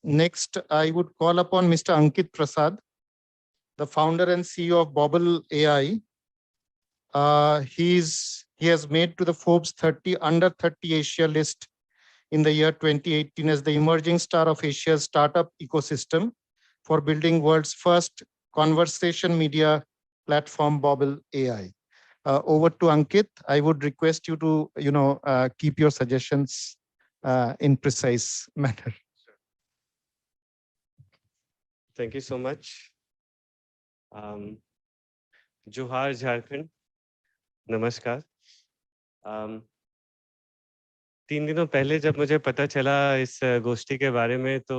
Next, I would call upon Mr. Ankit Prasad, the founder and CEO of Bobble AI. He has made to the Forbes 30 under 30 Asia list in the year 2018 as the emerging star of Asia's startup ecosystem for building world's first conversation media platform, Bobble AI. Over to Ankit. I would request you to, keep your suggestions in precise manner. Thank you so much. जोहार झारखंड, नमस्कार। 3 दिनों पहले जब मुझे पता चला इस गोष्ठी के बारे में तो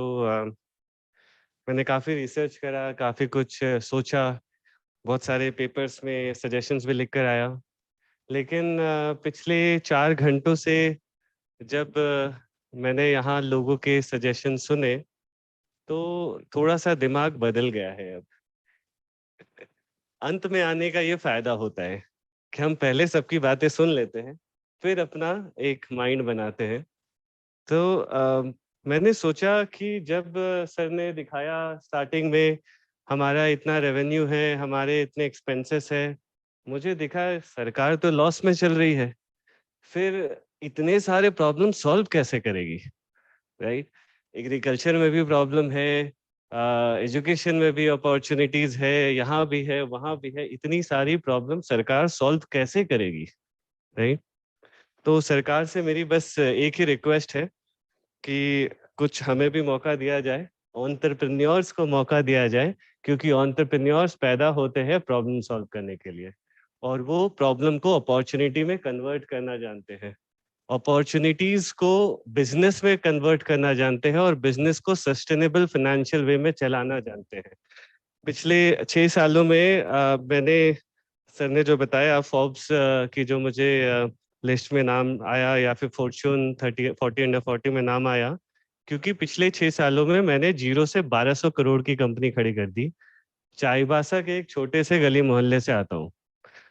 मैंने काफ़ी रिसर्च करा, काफ़ी कुछ सोचा, बहुत सारे पेपर्स में सजेशंस भी लिख कर आया। लेकिन पिछले 4 घंटों से जब मैंने यहाँ लोगों के सजेशन सुने तो थोड़ा-सा दिमाग बदल गया है अब। अंत में आने का ये फ़ायदा होता है कि हम पहले सबकी बातें सुन लेते हैं, फिर अपना एक माइंड बनाते हैं। तो मैंने सोचा कि जब सर ने दिखाया स्टार्टिंग में हमारा इतना रेवेन्यू है, हमारे इतने एक्सपेंसेस है, मुझे दिखा सरकार तो लॉस में चल रही है, फिर इतने सारे प्रॉब्लम सॉल्व कैसे करेगी, राइट? एग्रीकल्चर में भी प्रॉब्लम है, एजुकेशन में भी अपॉर्चुनिटीज है, यहाँ भी है, वहाँ भी है, इतनी सारी प्रॉब्लम सरकार सॉल्व कैसे करेगी, राइट? तो सरकार से मेरी बस एक ही रिक्वेस्ट है कि कुछ हमें भी मौका दिया जाए, एंटरप्रेन्योर्स को मौका दिया जाए, क्योंकि एंटरप्रेन्योर्स पैदा होते हैं प्रॉब्लम सॉल्व करने के लिए और वो प्रॉब्लम को अपॉर्चुनिटी में कन्वर्ट करना जानते हैं, अपॉर्चुनिटीज को बिजनेस में कन्वर्ट करना जानते हैं और बिजनेस को सस्टेनेबल फाइनेंशियल वे में चलाना जानते हैं। पिछले 6 सालों में मैंने सर ने जो बताया फोर्ब्स की जो मुझे लिस्ट में नाम आया या फिर फॉर्च्यून 40 अंडर 40 में नाम आया, क्योंकि पिछले 6 सालों में मैंने 0 से 1200 करोड़ की कंपनी खड़ी कर दी। चाईबासा के एक छोटे से गली मोहल्ले से आता हूँ,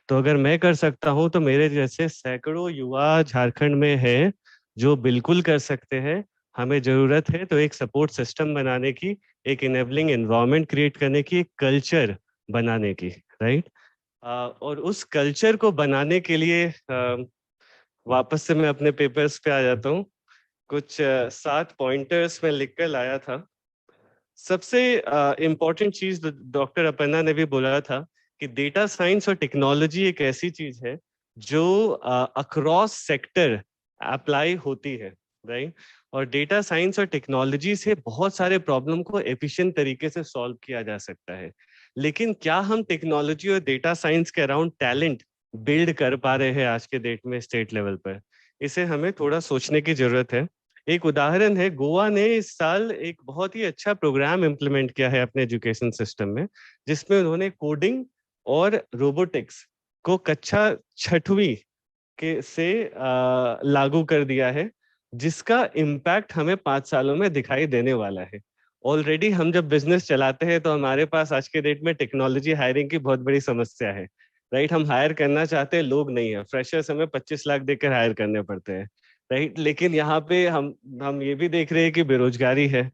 तो अगर मैं कर सकता हूँ तो मेरे जैसे सैकड़ों युवा झारखंड में हैं जो बिल्कुल कर सकते हैं। हमें ज़रूरत है तो एक सपोर्ट सिस्टम बनाने की, एक इनेबलिंग एनवायरनमेंट क्रिएट करने की, एक कल्चर बनाने की, राइट? और उस कल्चर को बनाने के लिए वापस से मैं अपने पेपर्स पे आ जाता हूँ। कुछ 7 पॉइंटर्स में लिख कर लाया था। सबसे इम्पोर्टेंट चीज़ डॉक्टर अपर्णा ने भी बोला था कि डेटा साइंस और टेक्नोलॉजी एक ऐसी चीज़ है जो अक्रॉस सेक्टर अप्लाई होती है, राइट? और डेटा साइंस और टेक्नोलॉजी से बहुत सारे प्रॉब्लम को एफिशिएंट तरीके से सॉल्व किया जा सकता है। लेकिन क्या हम टेक्नोलॉजी और डेटा साइंस के अराउंड टैलेंट बिल्ड कर पा रहे हैं आज के डेट में स्टेट लेवल पर? इसे हमें थोड़ा सोचने की जरूरत है। एक उदाहरण है, गोवा ने इस साल एक बहुत ही अच्छा प्रोग्राम इम्प्लीमेंट किया है अपने एजुकेशन सिस्टम में, जिसमें उन्होंने कोडिंग और रोबोटिक्स को कक्षा 6वीं के से लागू कर दिया है, जिसका इम्पैक्ट हमें 5 सालों में दिखाई देने वाला है। ऑलरेडी हम जब बिजनेस चलाते हैं तो हमारे पास आज के डेट में टेक्नोलॉजी हायरिंग की बहुत बड़ी समस्या है, राइट? हम हायर करना चाहते हैं, लोग नहीं है, फ्रेशर्स हमें 25 लाख देकर हायर करने पड़ते हैं, राइट? लेकिन यहाँ पे हम ये भी देख रहे हैं कि बेरोजगारी है।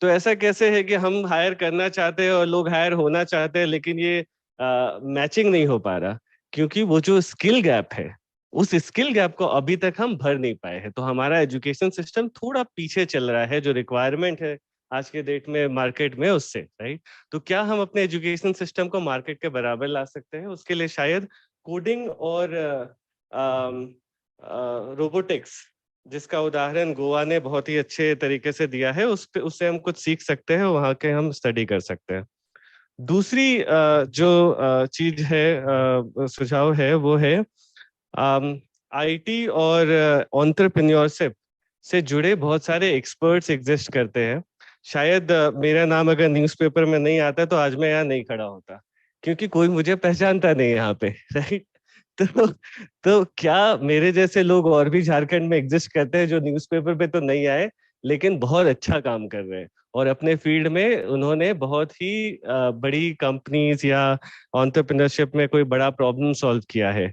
तो ऐसा कैसे है कि हम हायर करना चाहते हैं और लोग हायर होना चाहते हैं, लेकिन ये मैचिंग नहीं हो पा रहा, क्योंकि वो जो स्किल गैप है, उस स्किल गैप को अभी तक हम भर नहीं पाए हैं। तो हमारा एजुकेशन सिस्टम थोड़ा पीछे चल रहा है, जो रिक्वायरमेंट है आज के डेट में मार्केट में उससे, राइट? तो क्या हम अपने एजुकेशन सिस्टम को मार्केट के बराबर ला सकते हैं? उसके लिए शायद कोडिंग और रोबोटिक्स, जिसका उदाहरण गोवा ने बहुत ही अच्छे तरीके से दिया है, उससे हम कुछ सीख सकते हैं, वहाँ के हम स्टडी कर सकते हैं। दूसरी जो चीज है, सुझाव है, वो है आईटी और एंटरप्रेन्योरशिप से जुड़े बहुत सारे एक्सपर्ट्स एग्जिस्ट करते हैं। शायद मेरा नाम अगर न्यूज़पेपर में नहीं आता तो आज मैं यहाँ नहीं खड़ा होता, क्योंकि कोई मुझे पहचानता नहीं यहाँ पे, राइट? तो क्या मेरे जैसे लोग और भी झारखंड में एग्जिस्ट करते हैं जो न्यूज़पेपर पे तो नहीं आए, लेकिन बहुत अच्छा काम कर रहे हैं और अपने फील्ड में उन्होंने बहुत ही बड़ी कंपनीज या एंटरप्रेन्योरशिप में कोई बड़ा प्रॉब्लम सॉल्व किया है?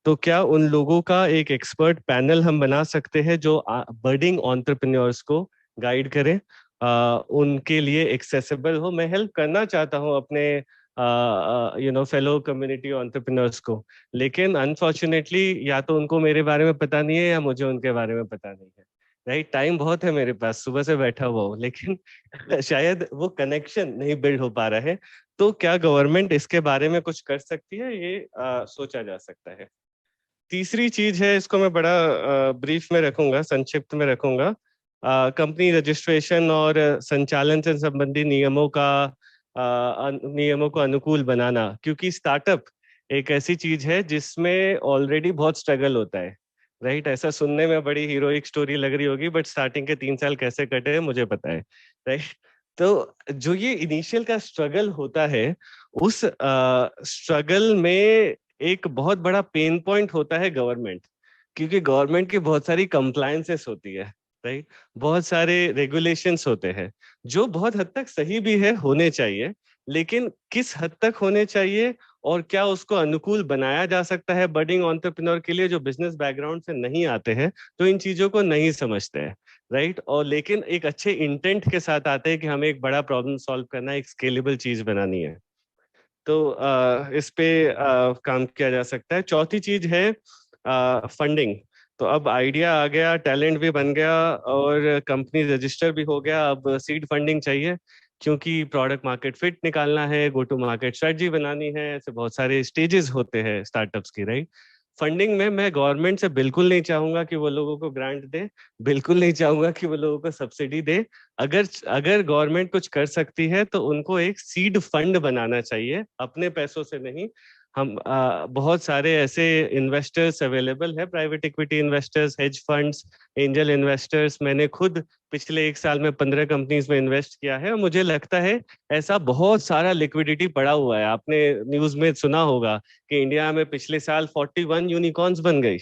तो क्या उन लोगों का एक एक्सपर्ट पैनल हम बना सकते हैं जो बर्डिंग एंटरप्रेन्योर्स को गाइड करें? उनके लिए एक्सेसिबल हो। मैं हेल्प करना चाहता हूँ अपने फेलो कम्युनिटी एंटरप्रेन्योर्स को, लेकिन अनफॉर्चुनेटली या तो उनको मेरे बारे में पता नहीं है या मुझे उनके बारे में पता नहीं है। राइट, टाइम बहुत है मेरे पास, सुबह से बैठा हुआ हूँ, लेकिन शायद वो कनेक्शन नहीं बिल्ड हो पा रहा है। तो क्या गवर्नमेंट इसके बारे में कुछ कर सकती है, ये सोचा जा सकता है। तीसरी चीज है, इसको मैं बड़ा ब्रीफ में रखूंगा, संक्षिप्त में रखूंगा। कंपनी रजिस्ट्रेशन और संचालन से संबंधी नियमों को अनुकूल बनाना, क्योंकि स्टार्टअप एक ऐसी चीज है जिसमें ऑलरेडी बहुत स्ट्रगल होता है। राइट, ऐसा सुनने में बड़ी हीरोइक स्टोरी लग रही होगी, बट स्टार्टिंग के 3 साल कैसे कटे हैं मुझे पता है। राइट, तो जो ये इनिशियल का स्ट्रगल होता है, उस स्ट्रगल में एक बहुत बड़ा पेन पॉइंट होता है गवर्नमेंट, क्योंकि गवर्नमेंट की बहुत सारी कंप्लायंसेस होती है। राइट, बहुत सारे रेगुलेशंस होते हैं जो बहुत हद तक सही भी है, होने चाहिए, लेकिन किस हद तक होने चाहिए और क्या उसको अनुकूल बनाया जा सकता है बडिंग एंटरप्रेन्योर के लिए जो बिजनेस बैकग्राउंड से नहीं आते हैं, तो इन चीजों को नहीं समझते हैं। राइट, और लेकिन एक अच्छे इंटेंट के साथ आते हैं कि हमें एक बड़ा प्रॉब्लम सॉल्व करना है, एक स्केलेबल चीज बनानी है। तो इस पे काम किया जा सकता है। चौथी चीज है फंडिंग। तो अब आइडिया आ गया, टैलेंट भी बन गया और कंपनी रजिस्टर भी हो गया, अब सीड फंडिंग चाहिए, क्योंकि प्रोडक्ट मार्केट फिट निकालना है, गो टू मार्केट स्ट्रेटजी बनानी है, ऐसे बहुत सारे स्टेजेस होते हैं स्टार्टअप्स की। राइट, फंडिंग में मैं गवर्नमेंट से बिल्कुल नहीं चाहूंगा कि वो लोगों को ग्रांट दे, बिल्कुल नहीं चाहूंगा कि वो लोगों को सब्सिडी दे। अगर अगर गवर्नमेंट कुछ कर सकती है तो उनको एक सीड फंड बनाना चाहिए, अपने पैसों से नहीं। हम बहुत सारे ऐसे इन्वेस्टर्स अवेलेबल है, private equity investors, hedge funds, angel investors. मैंने खुद पिछले 1 साल में 15 कंपनीज में इन्वेस्ट किया है और मुझे लगता है ऐसा बहुत सारा लिक्विडिटी पड़ा हुआ है। आपने न्यूज में सुना होगा कि इंडिया में पिछले साल 41 यूनिकॉर्न्स बन गई।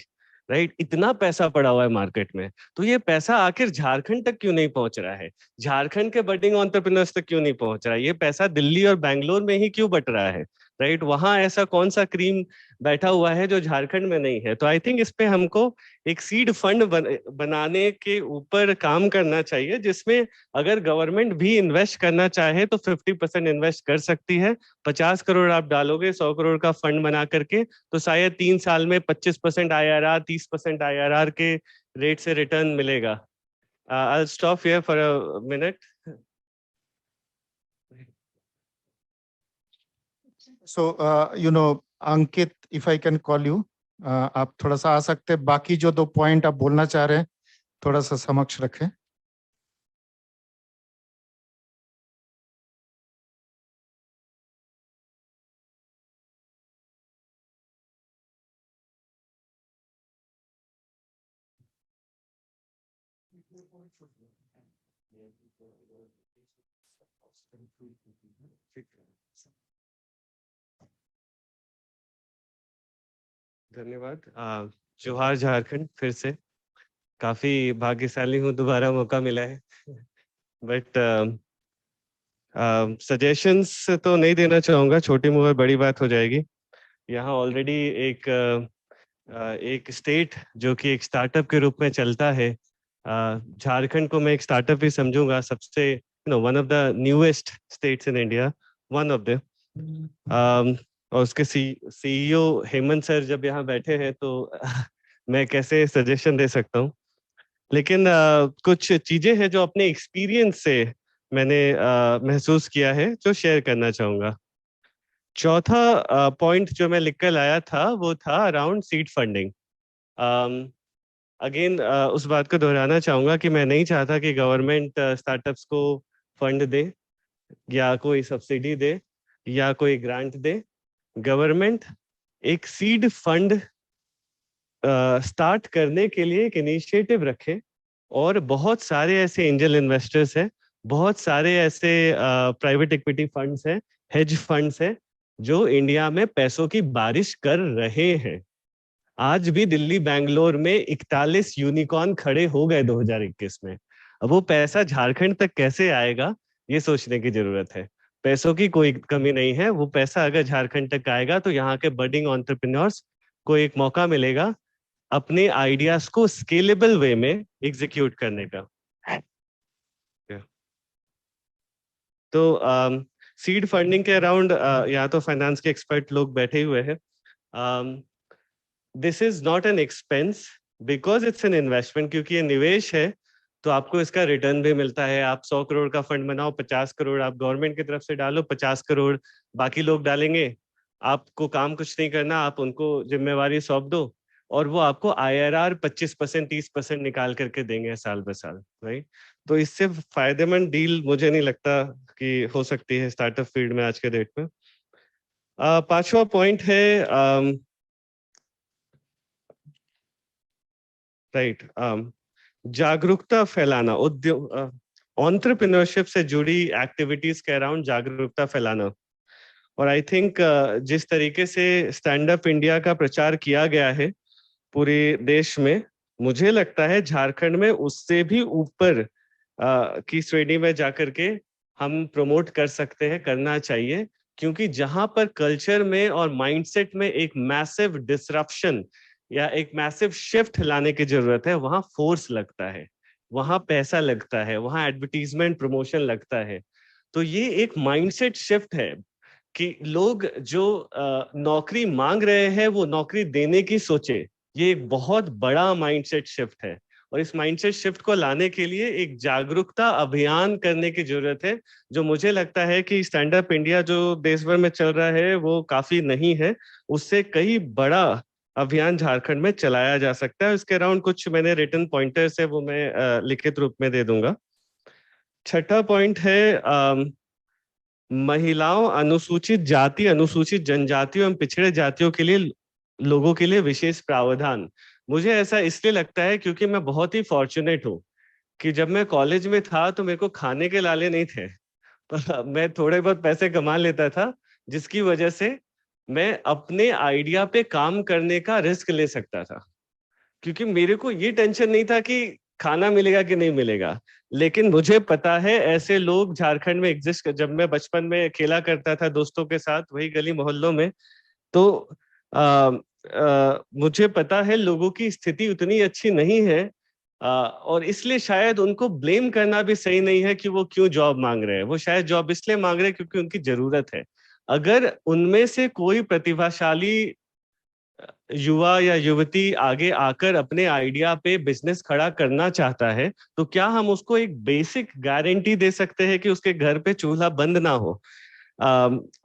राइट, इतना पैसा पड़ा हुआ है मार्केट में। तो ये पैसा आखिर झारखंड तक क्यों नहीं पहुंच रहा है, झारखंड के बडिंग एंटरप्रेन्योर्स तक क्यों नहीं पहुंच रहा है, ये पैसा दिल्ली और बैंगलोर में ही क्यों बट रहा है। राइट, वहां ऐसा कौन सा क्रीम बैठा हुआ है जो झारखंड में नहीं है। तो आई थिंक इस पे हमको एक सीड फंड बनाने के ऊपर काम करना चाहिए, जिसमें अगर गवर्नमेंट भी इन्वेस्ट करना चाहे तो 50% इन्वेस्ट कर सकती है। 50 करोड़ आप डालोगे 100 करोड़ का फंड बना करके, तो शायद 3 साल में 25% IRR, 30% IRR के रेट से रिटर्न मिलेगा। I'll stop here for a minute. So, Ankit, if I can call you, आप थोड़ा सा आ सकते हैं, बाकी जो 2 पॉइंट आप बोलना चाह रहे हैं थोड़ा सा समक्ष रखें। धन्यवाद। जोहार झारखंड, फिर से काफी भाग्यशाली हूँ, दोबारा मौका मिला है। बट सजेशंस तो नहीं देना चाहूंगा, छोटी मुँह बड़ी बात हो जाएगी। यहाँ ऑलरेडी एक स्टेट जो कि एक स्टार्टअप के रूप में चलता है, झारखंड को मैं एक स्टार्टअप ही समझूंगा, सबसे one of the newest states in India, one of the. और उसके CEO हेमंत सर जब यहाँ बैठे हैं तो मैं कैसे सजेशन दे सकता हूँ, लेकिन कुछ चीजें हैं जो अपने एक्सपीरियंस से मैंने महसूस किया है, जो शेयर करना चाहूंगा। चौथा पॉइंट जो मैं लिख कर लाया था वो था अराउंड सीड फंडिंग। अगेन उस बात को दोहराना चाहूंगा कि मैं नहीं चाहता कि गवर्नमेंट स्टार्टअप्स को फंड दे या कोई सब्सिडी दे या कोई ग्रांट दे। गवर्नमेंट एक सीड फंड स्टार्ट करने के लिए एक इनिशिएटिव रखे, और बहुत सारे ऐसे एंजल इन्वेस्टर्स हैं, बहुत सारे ऐसे प्राइवेट इक्विटी फंड्स हैं, हेज फंड्स हैं, जो इंडिया में पैसों की बारिश कर रहे हैं। आज भी दिल्ली बैंगलोर में 41 यूनिकॉर्न खड़े हो गए 2021 में। अब वो पैसा झारखंड तक कैसे आएगा, ये सोचने की जरूरत है। पैसों की कोई कमी नहीं है, वो पैसा अगर झारखंड तक आएगा तो यहाँ के बडिंग एंटरप्रेन्योर्स को एक मौका मिलेगा अपने आइडियाज को स्केलेबल वे में एग्जीक्यूट करने का। तो सीड फंडिंग के अराउंड यहाँ तो फाइनेंस के एक्सपर्ट लोग बैठे हुए हैं. This is not an expense because it's an investment, क्योंकि ये निवेश है तो आपको इसका रिटर्न भी मिलता है. आप 100 करोड़ का फंड बनाओ, 50 करोड़ आप गवर्नमेंट की तरफ से डालो, 50 करोड़ बाकी लोग डालेंगे. आपको काम कुछ नहीं करना, आप उनको जिम्मेवारी सौंप दो और वो आपको IRR 25% 30% निकाल करके देंगे साल ब साल, राइट. तो इससे फायदेमंद डील मुझे नहीं लगता कि हो सकती है स्टार्टअप फील्ड में आज के डेट में. पांचवा पॉइंट है राइट, जागरूकता फैलाना. उद्योग एंटरप्रेन्योरशिप से जुड़ी एक्टिविटीज के अराउंड जागरूकता फैलाना. और आई थिंक जिस तरीके से स्टैंड अप इंडिया का प्रचार किया गया है पूरे देश में, मुझे लगता है झारखंड में उससे भी ऊपर की श्रेणी में जाकर के हम प्रमोट कर सकते हैं, करना चाहिए. क्योंकि जहां पर कल्चर में और माइंडसेट में एक मैसिव डिसरप्शन या एक मैसिव शिफ्ट लाने की जरूरत है, वहां फोर्स लगता है, वहां पैसा लगता है, वहां एडवर्टीजमेंट प्रमोशन लगता है. तो ये एक माइंडसेट शिफ्ट है कि लोग जो नौकरी मांग रहे हैं वो नौकरी देने की सोचे. ये एक बहुत बड़ा माइंडसेट शिफ्ट है और इस माइंडसेट शिफ्ट को लाने के लिए एक जागरूकता अभियान करने की जरूरत है, जो मुझे लगता है कि स्टैंड अप इंडिया जो देश भर में चल रहा है वो काफी नहीं है. उससे कई बड़ा अभियान झारखंड में चलाया जा सकता है. इसके अराउंड कुछ मैंने रिटन पॉइंटर्स है, वो मैं लिखित रूप में दे दूंगा. छठा पॉइंट है महिलाओं, अनुसूचित जाति, अनुसूचित जनजातियों एवं पिछड़े जातियों के लिए, लोगों के लिए विशेष प्रावधान. मुझे ऐसा इसलिए लगता है क्योंकि मैं बहुत ही फॉर्चुनेट हूँ कि जब मैं कॉलेज में था तो मेरे को खाने के लाले नहीं थे, पर मैं थोड़े बहुत पैसे कमा लेता था, जिसकी वजह से मैं अपने आइडिया पे काम करने का रिस्क ले सकता था. क्योंकि मेरे को ये टेंशन नहीं था कि खाना मिलेगा कि नहीं मिलेगा. लेकिन मुझे पता है ऐसे लोग झारखंड में एग्जिस्ट. जब मैं बचपन में खेला करता था दोस्तों के साथ वही गली मोहल्लों में, तो मुझे पता है लोगों की स्थिति उतनी अच्छी नहीं है. और इसलिए शायद उनको ब्लेम करना भी सही नहीं है कि वो क्यों जॉब मांग रहे हैं. वो शायद जॉब इसलिए मांग रहे हैं क्योंकि उनकी जरूरत है. अगर उनमें से कोई प्रतिभाशाली युवा या युवती आगे आकर अपने आइडिया पे बिजनेस खड़ा करना चाहता है, तो क्या हम उसको एक बेसिक गारंटी दे सकते हैं कि उसके घर पे चूल्हा बंद ना हो.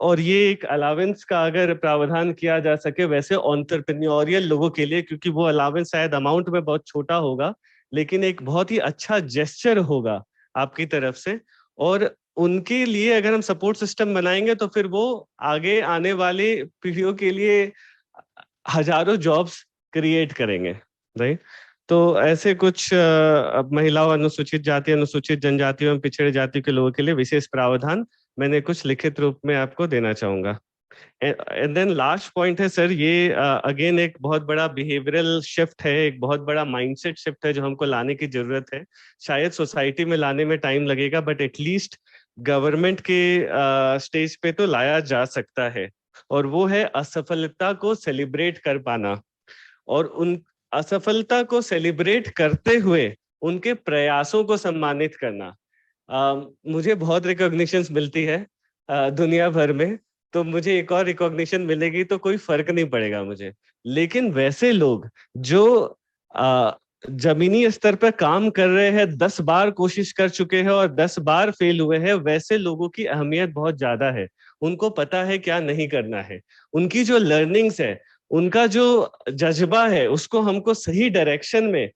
और ये एक अलावेंस का अगर प्रावधान किया जा सके वैसे एंटरप्रेन्योरियल लोगों के लिए, क्योंकि वो अलावेंस शायद अमाउंट में बहुत छोटा होगा लेकिन एक बहुत ही अच्छा जेस्चर होगा आपकी तरफ से. और उनके लिए अगर हम सपोर्ट सिस्टम बनाएंगे तो फिर वो आगे आने वाले पीढ़ियों के लिए हजारों जॉब्स क्रिएट करेंगे, राइट. तो ऐसे कुछ महिलाओं, अनुसूचित जाति, अनुसूचित जनजातियों एवं पिछड़े जाति के लोगों के लिए विशेष प्रावधान मैंने कुछ लिखित रूप में आपको देना चाहूंगा. एंड देन लास्ट पॉइंट है सर, ये अगेन एक बहुत बड़ा बिहेवियरल शिफ्ट है, एक बहुत बड़ा माइंडसेट शिफ्ट है जो हमको लाने की जरूरत है. शायद सोसाइटी में लाने में टाइम लगेगा बट एटलीस्ट गवर्नमेंट के स्टेज पे तो लाया जा सकता है. और वो है असफलता को सेलिब्रेट कर पाना और उन असफलता को सेलिब्रेट करते हुए उनके प्रयासों को सम्मानित करना. मुझे बहुत रिकॉग्निशंस मिलती है दुनिया भर में, तो मुझे एक और रिकॉग्निशन मिलेगी तो कोई फर्क नहीं पड़ेगा मुझे. लेकिन वैसे लोग जो जमीनी स्तर पर काम कर रहे हैं, 10 बार कोशिश कर चुके हैं और 10 बार फेल हुए हैं, वैसे लोगों की अहमियत बहुत ज्यादा है. उनको पता है क्या नहीं करना है, उनकी जो लर्निंग्स है, उनका जो जज्बा है, उसको हमको सही डायरेक्शन में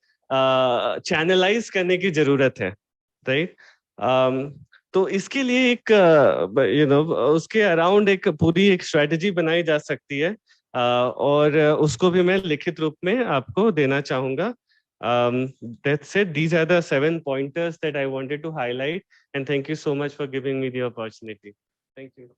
चैनलाइज करने की जरूरत है, राइट. तो इसके लिए एक उसके अराउंड एक पूरी एक स्ट्रेटजी बनाई जा सकती है और उसको भी मैं लिखित रूप में आपको देना चाहूंगा. That's it. These are the 7 pointers that I wanted to highlight, and thank you so much for giving me the opportunity. Thank you.